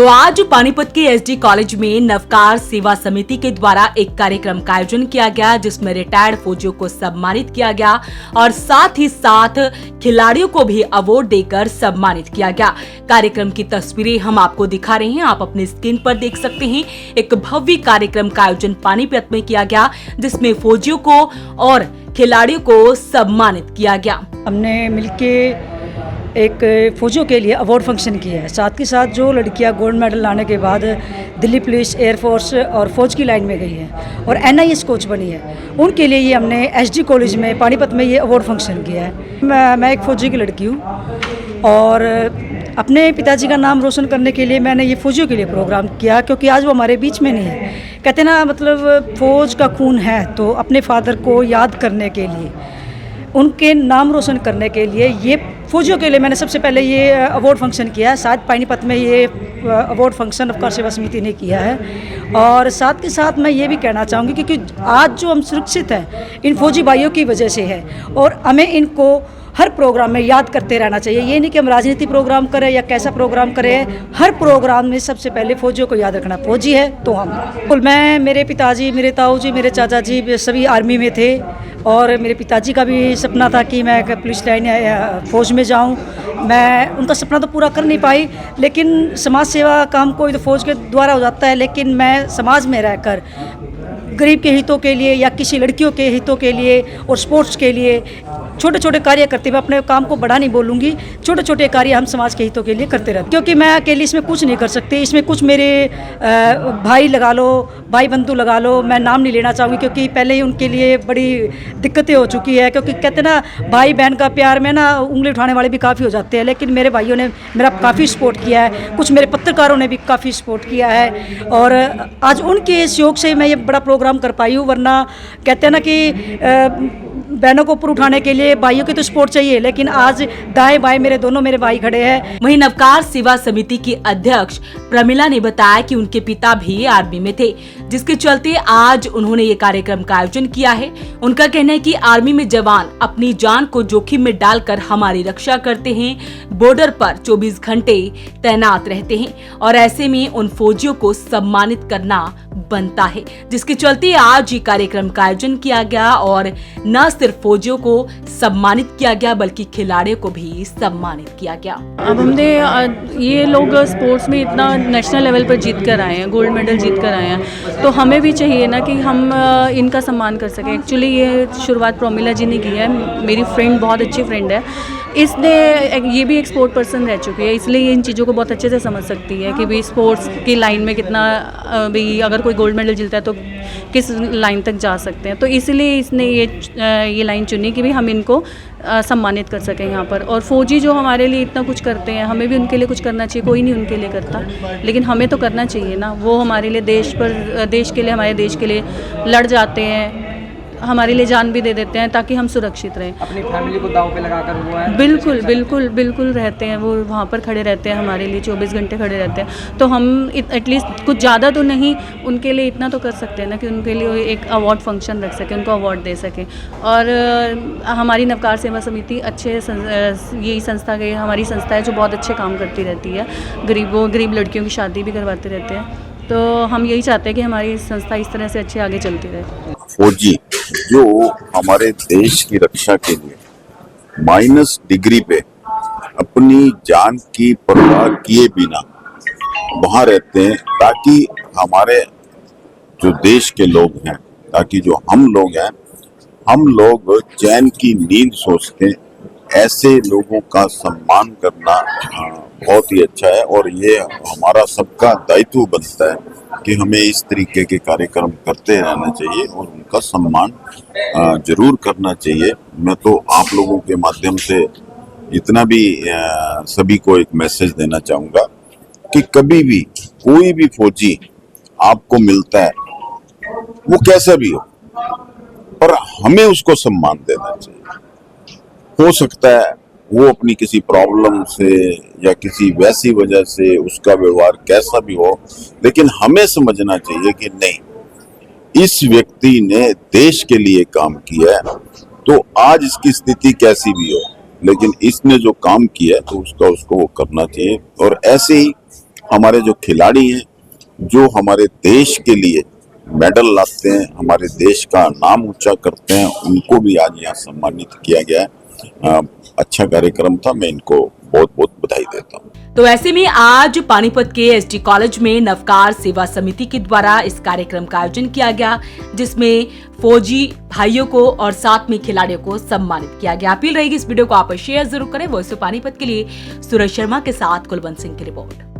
तो आज पानीपत के एसडी कॉलेज में नवकार सेवा समिति के द्वारा एक कार्यक्रम का आयोजन किया गया, जिसमें रिटायर्ड फौजियों को सम्मानित किया गया और साथ ही साथ खिलाड़ियों को भी अवार्ड देकर सम्मानित किया गया। कार्यक्रम की तस्वीरें हम आपको दिखा रहे हैं, आप अपनी स्क्रीन पर देख सकते हैं। एक भव्य कार्यक्रम का आयोजन पानीपत में किया गया, जिसमें फौजियों को और खिलाड़ियों को सम्मानित किया गया। हमने मिलके एक फौजियों के लिए अवार्ड फंक्शन किया है। साथ के साथ जो लड़कियां गोल्ड मेडल लाने के बाद दिल्ली पुलिस, एयरफोर्स और फौज की लाइन में गई हैं और NIS कोच बनी है, उनके लिए ये हमने SD कॉलेज में पानीपत में ये अवार्ड फंक्शन किया है। मैं एक फ़ौजी की लड़की हूँ और अपने पिताजी का नाम रोशन करने के लिए मैंने ये फौजियों के लिए प्रोग्राम किया, क्योंकि आज वो हमारे बीच में नहीं है। कहते ना, मतलब फ़ौज का खून है, तो अपने फादर को याद करने के लिए, उनके नाम रोशन करने के लिए ये फौजियों के लिए मैंने सबसे पहले ये अवार्ड फंक्शन किया है। शायद पानीपत में ये अवार्ड फंक्शन नवकार सेवा समिति ने किया है। और साथ के साथ मैं ये भी कहना चाहूँगी क्योंकि आज जो हम सुरक्षित हैं इन फौजी भाइयों की वजह से है, और हमें इनको हर प्रोग्राम में याद करते रहना चाहिए। ये नहीं कि हम राजनीति प्रोग्राम करें या कैसा प्रोग्राम करें, हर प्रोग्राम में सबसे पहले फौजियों को याद रखना। फौजी है तो हम। मैं, मेरे पिताजी, मेरे ताऊ जी, मेरे चाचा जी सभी आर्मी में थे और मेरे पिताजी का भी सपना था कि मैं पुलिस लाइन या फौज में जाऊं। मैं उनका सपना तो पूरा कर नहीं पाई, लेकिन समाज सेवा काम कोई तो फौज के द्वारा हो जाता है, लेकिन मैं समाज में रहकर गरीब के हितों के लिए या किसी लड़कियों के हितों के लिए और स्पोर्ट्स के लिए छोटे छोटे कार्य करते हुए, अपने काम को बड़ा नहीं बोलूँगी, छोटे छोटे कार्य हम समाज के हितों के लिए करते रहते, क्योंकि मैं अकेली इसमें कुछ नहीं कर सकती। इसमें कुछ मेरे भाई लगा लो, भाई बंधु लगा लो, मैं नाम नहीं लेना चाहूँगी क्योंकि पहले ही उनके लिए बड़ी दिक्कतें हो चुकी है। क्योंकि कहते ना, भाई बहन का प्यार में ना उंगली उठाने वाले भी काफ़ी हो जाते हैं, लेकिन मेरे भाइयों ने मेरा काफ़ी सपोर्ट किया है, कुछ मेरे पत्रकारों ने भी काफ़ी सपोर्ट किया है और आज उनके सहयोग से मैं ये बड़ा प्रोग्राम कर पाई हूँ। वरना कहते हैं ना कि बहनों को ऊपर उठाने के लिए भाइयों की तो सपोर्ट चाहिए, लेकिन आज दाएं बाएं मेरे भाई खड़े हैं। वहीं नवकार सेवा समिति की अध्यक्ष प्रमिला ने बताया कि उनके पिता भी आर्मी में थे, जिसके चलते आज उन्होंने ये कार्यक्रम का आयोजन किया है। उनका कहना है कि आर्मी में जवान अपनी जान को जोखिम में डालकर हमारी रक्षा करते हैं, बॉर्डर पर 24 घंटे तैनात रहते हैं और ऐसे में उन फौजियों को सम्मानित करना बनता है, जिसके चलते आज ये कार्यक्रम का आयोजन किया गया और न सिर्फ फौजियों को सम्मानित किया गया बल्कि खिलाड़ियों को भी सम्मानित किया गया। अब हमने ये लोग स्पोर्ट्स में इतना नेशनल लेवल पर जीत कर आए हैं, गोल्ड मेडल जीत कर आए हैं, तो हमें भी चाहिए ना कि हम इनका सम्मान कर सकें। एक्चुअली ये शुरुआत प्रमिला जी ने की है, मेरी फ्रेंड, बहुत अच्छी फ्रेंड है। इसने ये भी एक स्पोर्ट पर्सन रह चुकी है, इसलिए ये इन चीज़ों को बहुत अच्छे से समझ सकती है कि भाई स्पोर्ट्स की लाइन में कितना, भाई अगर कोई गोल्ड मेडल जीतता है तो किस लाइन तक जा सकते हैं। तो इसलिए इसने ये लाइन चुनी कि भाई हम इनको सम्मानित कर सकें यहाँ पर। और फौजी जो हमारे लिए इतना कुछ करते हैं, हमें भी उनके लिए कुछ करना चाहिए। कोई नहीं उनके लिए करता, लेकिन हमें तो करना चाहिए ना। वो हमारे लिए देश के लिए, हमारे देश के लिए लड़ जाते हैं, हमारे लिए जान भी दे देते हैं ताकि हम सुरक्षित रहें। अपनी फैमिली को दांव पे लगाकर वो है, बिल्कुल रहते हैं। वो वहाँ पर खड़े रहते हैं, हमारे लिए 24 घंटे खड़े रहते हैं। तो हम एटलीस्ट कुछ ज़्यादा तो नहीं, उनके लिए इतना तो कर सकते हैं ना कि उनके लिए एक अवार्ड फंक्शन रख सकें, उनको अवार्ड दे सकें। और हमारी नवकार सेवा समिति यही संस्था गई, हमारी संस्था है जो बहुत अच्छे काम करती रहती है, गरीब लड़कियों की शादी भी करवाते रहते हैं। तो हम यही चाहते हैं कि हमारी संस्था इस तरह से अच्छे आगे चलती रहे। फौजी जो हमारे देश की रक्षा के लिए माइनस डिग्री पे अपनी जान की परवाह किए बिना वहां रहते हैं, ताकि हमारे जो देश के लोग हैं, ताकि जो हम लोग हैं, हम लोग चैन की नींद सो सकें। ऐसे लोगों का सम्मान करना बहुत ही अच्छा है और ये हमारा सबका दायित्व बनता है कि हमें इस तरीके के कार्यक्रम करते रहना चाहिए और उनका सम्मान जरूर करना चाहिए। मैं तो आप लोगों के माध्यम से इतना भी सभी को एक मैसेज देना चाहूँगा कि कभी भी कोई भी फौजी आपको मिलता है, वो कैसा भी हो, पर हमें उसको सम्मान देना चाहिए। हो सकता है वो अपनी किसी प्रॉब्लम से या किसी वैसी वजह से उसका व्यवहार कैसा भी हो, लेकिन हमें समझना चाहिए कि नहीं, इस व्यक्ति ने देश के लिए काम किया है, तो आज इसकी स्थिति कैसी भी हो, लेकिन इसने जो काम किया है तो उसको वो करना चाहिए। और ऐसे ही हमारे जो खिलाड़ी हैं, जो हमारे देश के लिए मेडल लाते हैं, हमारे देश का नाम ऊंचा करते हैं, उनको भी आज यहाँ सम्मानित किया गया है। अच्छा कार्यक्रम था, मैं इनको बहुत बहुत बधाई देता हूँ। तो ऐसे में आज पानीपत के एसडी कॉलेज में नवकार सेवा समिति के द्वारा इस कार्यक्रम का आयोजन किया गया, जिसमें फौजी भाइयों को और साथ में खिलाड़ियों को सम्मानित किया गया। अपील रहेगी इस वीडियो को आप शेयर जरूर करें। वॉइस ऑफ पानीपत के लिए सूरज शर्मा के साथ कुलवंत सिंह की रिपोर्ट।